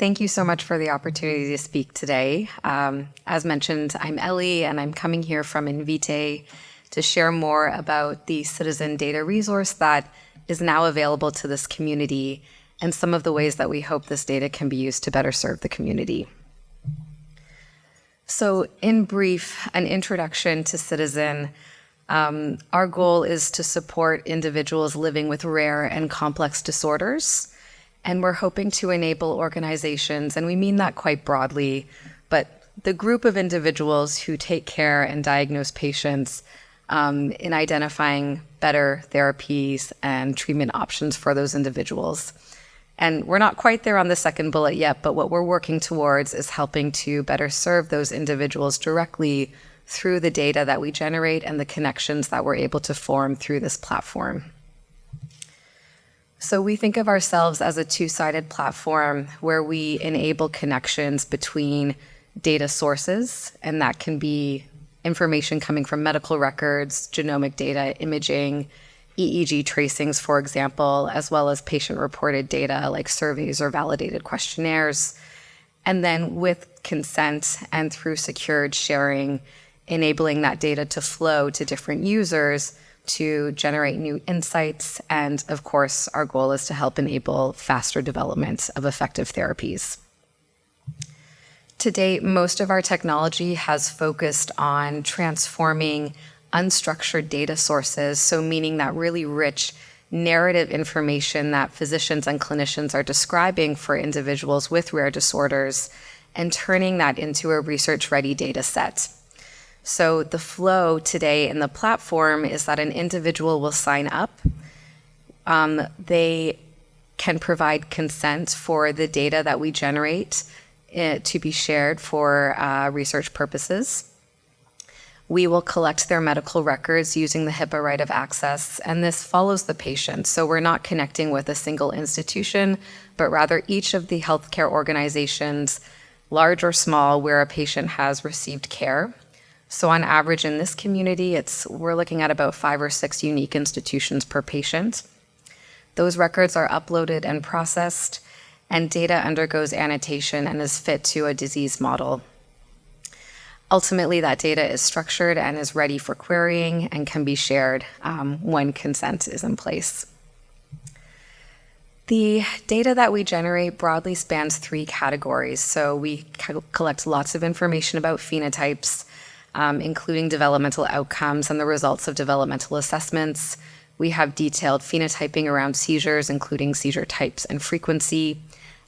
Thank you so much for the opportunity to speak today. As mentioned, I'm Elli, and I'm coming here from Invitae to share more about the citizen data resource that is now available to this community and some of the ways that we hope this data can be used to better serve the community. So in brief, an introduction to Citizen. Our goal is to support individuals living with rare and complex disorders. And we're hoping to enable organizations, and we mean that quite broadly, but the group of individuals who take care and diagnose patients in identifying better therapies and treatment options for those individuals. And we're not quite there on the second bullet yet, but what we're working towards is helping to better serve those individuals directly through the data that we generate and the connections that we're able to form through this platform. So we think of ourselves as a two-sided platform where we enable connections between data sources, and that can be information coming from medical records, genomic data, imaging, EEG tracings, for example, as well as patient-reported data like surveys or validated questionnaires. And then with consent and through secured sharing, enabling that data to flow to different users to generate new insights. And of course, our goal is to help enable faster development of effective therapies. To date, most of our technology has focused on transforming unstructured data sources, so meaning that really rich narrative information that physicians and clinicians are describing for individuals with rare disorders and turning that into a research-ready data set. So the flow today in the platform is that an individual will sign up. They can provide consent for the data that we generate to be shared for research purposes. We will collect their medical records using the HIPAA right of access, and this follows the patient. So we're not connecting with a single institution, but rather each of the healthcare organizations, large or small, where a patient has received care. So on average in this community, we're looking at about 5 or 6 unique institutions per patient. Those records are uploaded and processed, and data undergoes annotation and is fit to a disease model. Ultimately, that data is structured and is ready for querying and can be shared when consent is in place. The data that we generate broadly spans 3 categories. So we collect lots of information about phenotypes, including developmental outcomes and the results of developmental assessments. We have detailed phenotyping around seizures, including seizure types and frequency,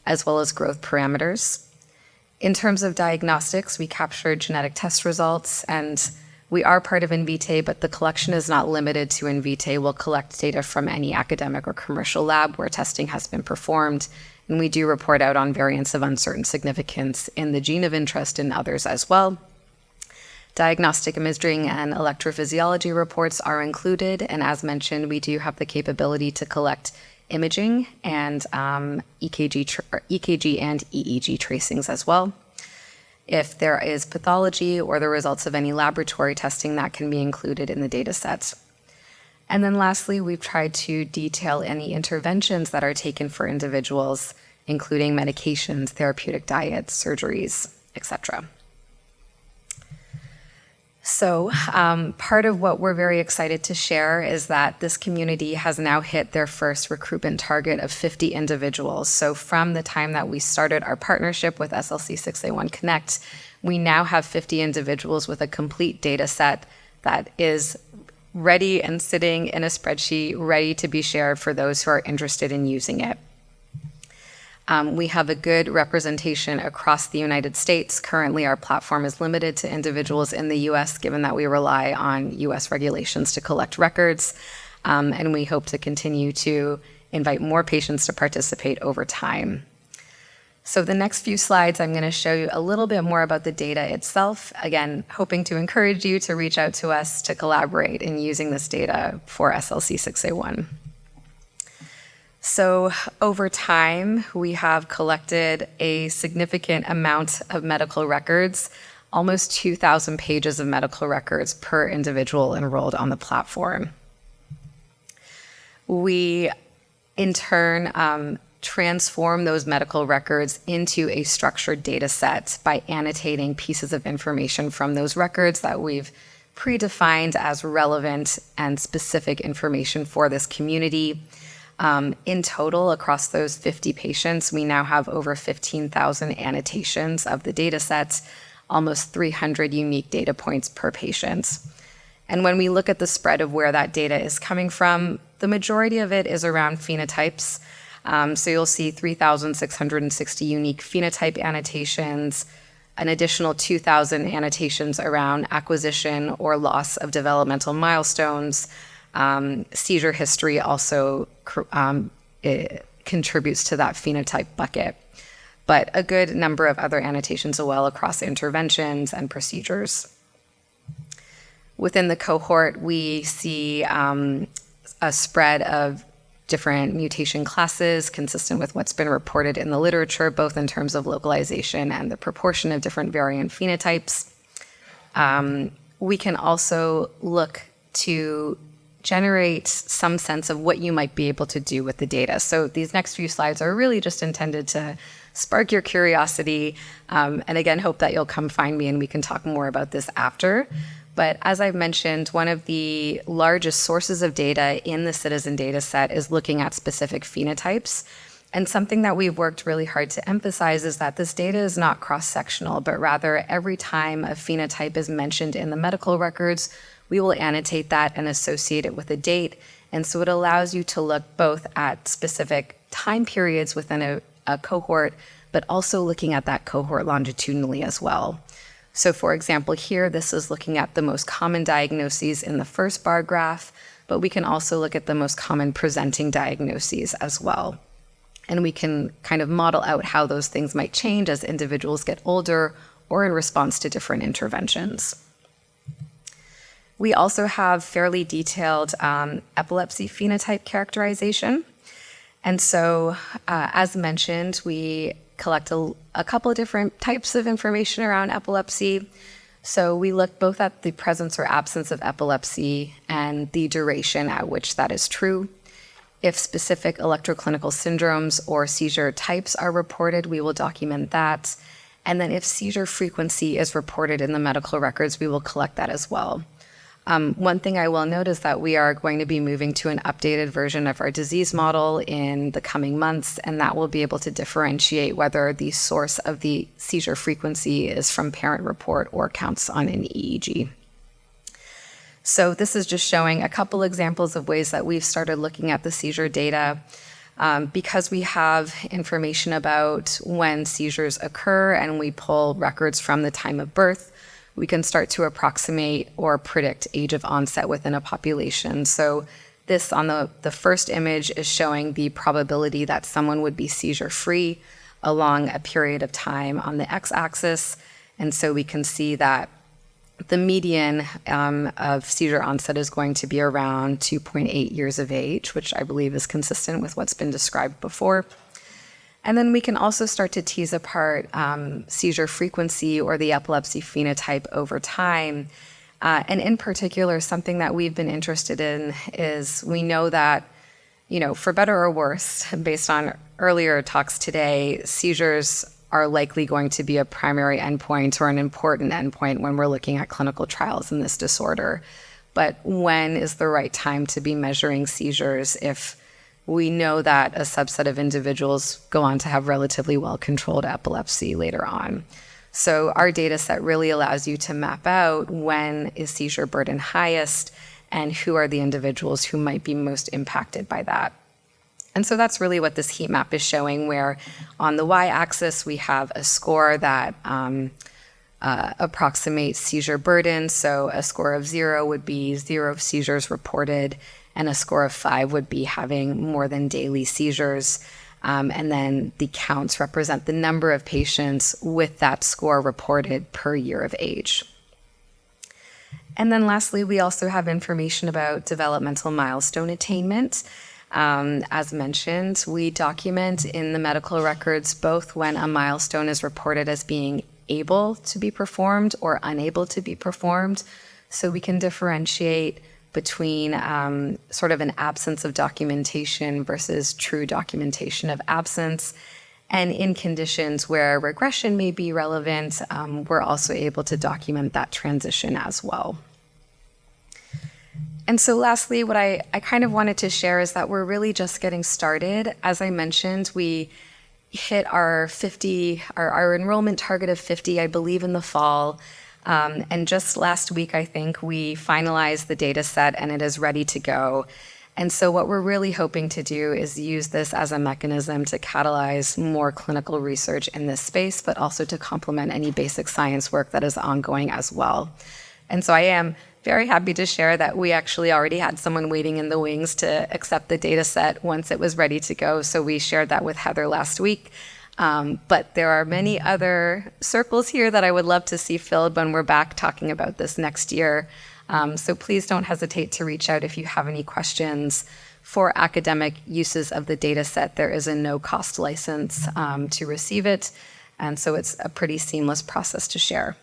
as well as growth parameters. In terms of diagnostics, we capture genetic test results, and we are part of Invitae, but the collection is not limited to Invitae. We'll collect data from any academic or commercial lab where testing has been performed, and we do report out on variants of uncertain significance in the gene of interest in others as well. Diagnostic imaging and electrophysiology reports are included, and as mentioned, we do have the capability to collect imaging and EKG and EEG tracings as well. If there is pathology or the results of any laboratory testing, that can be included in the data set. And then lastly, we've tried to detail any interventions that are taken for individuals, including medications, therapeutic diets, surgeries, etc. So part of what we're very excited to share is that this community has now hit their first recruitment target of 50 individuals. So from the time that we started our partnership with SLC 6A1 Connect, we now have 50 individuals with a complete data set that is ready and sitting in a spreadsheet, ready to be shared for those who are interested in using it. We have a good representation across the United States. Currently, our platform is limited to individuals in the US, given that we rely on US regulations to collect records, and we hope to continue to invite more patients to participate over time. So the next few slides, I'm going to show you a little bit more about the data itself, again, hoping to encourage you to reach out to us to collaborate in using this data for SLC 6A1. So over time, we have collected a significant amount of medical records, almost 2,000 pages of medical records per individual enrolled on the platform. We, in turn, transform those medical records into a structured data set by annotating pieces of information from those records that we've predefined as relevant and specific information for this community. In total, across those 50 patients, we now have over 15,000 annotations of the data sets, almost 300 unique data points per patient. And when we look at the spread of where that data is coming from, the majority of it is around phenotypes. So you'll see 3,660 unique phenotype annotations, an additional 2,000 annotations around acquisition or loss of developmental milestones. Seizure history also it contributes to that phenotype bucket, but a good number of other annotations as well across interventions and procedures. Within the cohort, we see a spread of different mutation classes consistent with what's been reported in the literature, both in terms of localization and the proportion of different variant phenotypes. We can also look to generate some sense of what you might be able to do with the data. So these next few slides are really just intended to spark your curiosity, and again, hope that you'll come find me and we can talk more about this after. But as I've mentioned, one of the largest sources of data in the citizen data set is looking at specific phenotypes. And something that we've worked really hard to emphasize is that this data is not cross-sectional, but rather every time a phenotype is mentioned in the medical records, we will annotate that and associate it with a date. And so it allows you to look both at specific time periods within a cohort, but also looking at that cohort longitudinally as well. So for example, here, this is looking at the most common diagnoses in the first bar graph, but we can also look at the most common presenting diagnoses as well. And we can kind of model out how those things might change as individuals get older or in response to different interventions. We also have fairly detailed epilepsy phenotype characterization. And so, as mentioned, we collect a couple of different types of information around epilepsy. So we look both at the presence or absence of epilepsy and the duration at which that is true. If specific electroclinical syndromes or seizure types are reported, we will document that. And then if seizure frequency is reported in the medical records, we will collect that as well. One thing I will note is that we are going to be moving to an updated version of our disease model in the coming months, and that will be able to differentiate whether the source of the seizure frequency is from parent report or counts on an EEG. So this is just showing a couple examples of ways that we've started looking at the seizure data. Because we have information about when seizures occur and we pull records from the time of birth, we can start to approximate or predict age of onset within a population. So this on the first image is showing the probability that someone would be seizure-free along a period of time on the x-axis. And so we can see that the median of seizure onset is going to be around 2.8 years of age, which I believe is consistent with what's been described before. And then we can also start to tease apart seizure frequency or the epilepsy phenotype over time. And in particular, something that we've been interested in is we know that, for better or worse, based on earlier talks today, seizures are likely going to be a primary endpoint or an important endpoint when we're looking at clinical trials in this disorder. But when is the right time to be measuring seizures if we know that a subset of individuals go on to have relatively well-controlled epilepsy later on? So our data set really allows you to map out when is seizure burden highest and who are the individuals who might be most impacted by that. And so that's really what this heat map is showing, where on the y-axis we have a score that approximates seizure burden. So a score of 0 would be 0 seizures reported, and a score of 5 would be having more than daily seizures. And then the counts represent the number of patients with that score reported per year of age. And then lastly, we also have information about developmental milestone attainment. As mentioned, we document in the medical records both when a milestone is reported as being able to be performed or unable to be performed, so we can differentiate between sort of an absence of documentation versus true documentation of absence. And in conditions where regression may be relevant, we're also able to document that transition as well. And so lastly, what I kind of wanted to share is that we're really just getting started. As I mentioned, we hit our enrollment target of 50, I believe, in the fall. And just last week, I think, we finalized the data set and it is ready to go. And so what we're really hoping to do is use this as a mechanism to catalyze more clinical research in this space, but also to complement any basic science work that is ongoing as well. And so I am very happy to share that we actually already had someone waiting in the wings to accept the data set once it was ready to go. So we shared that with Heather last week. But there are many other circles here that I would love to see filled when we're back talking about this next year. So please don't hesitate to reach out if you have any questions. For academic uses of the data set, there is a no-cost license to receive it. And so it's a pretty seamless process to share.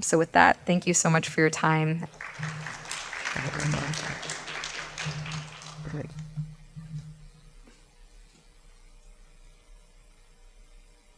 So with that, thank you so much for your time. Perfect.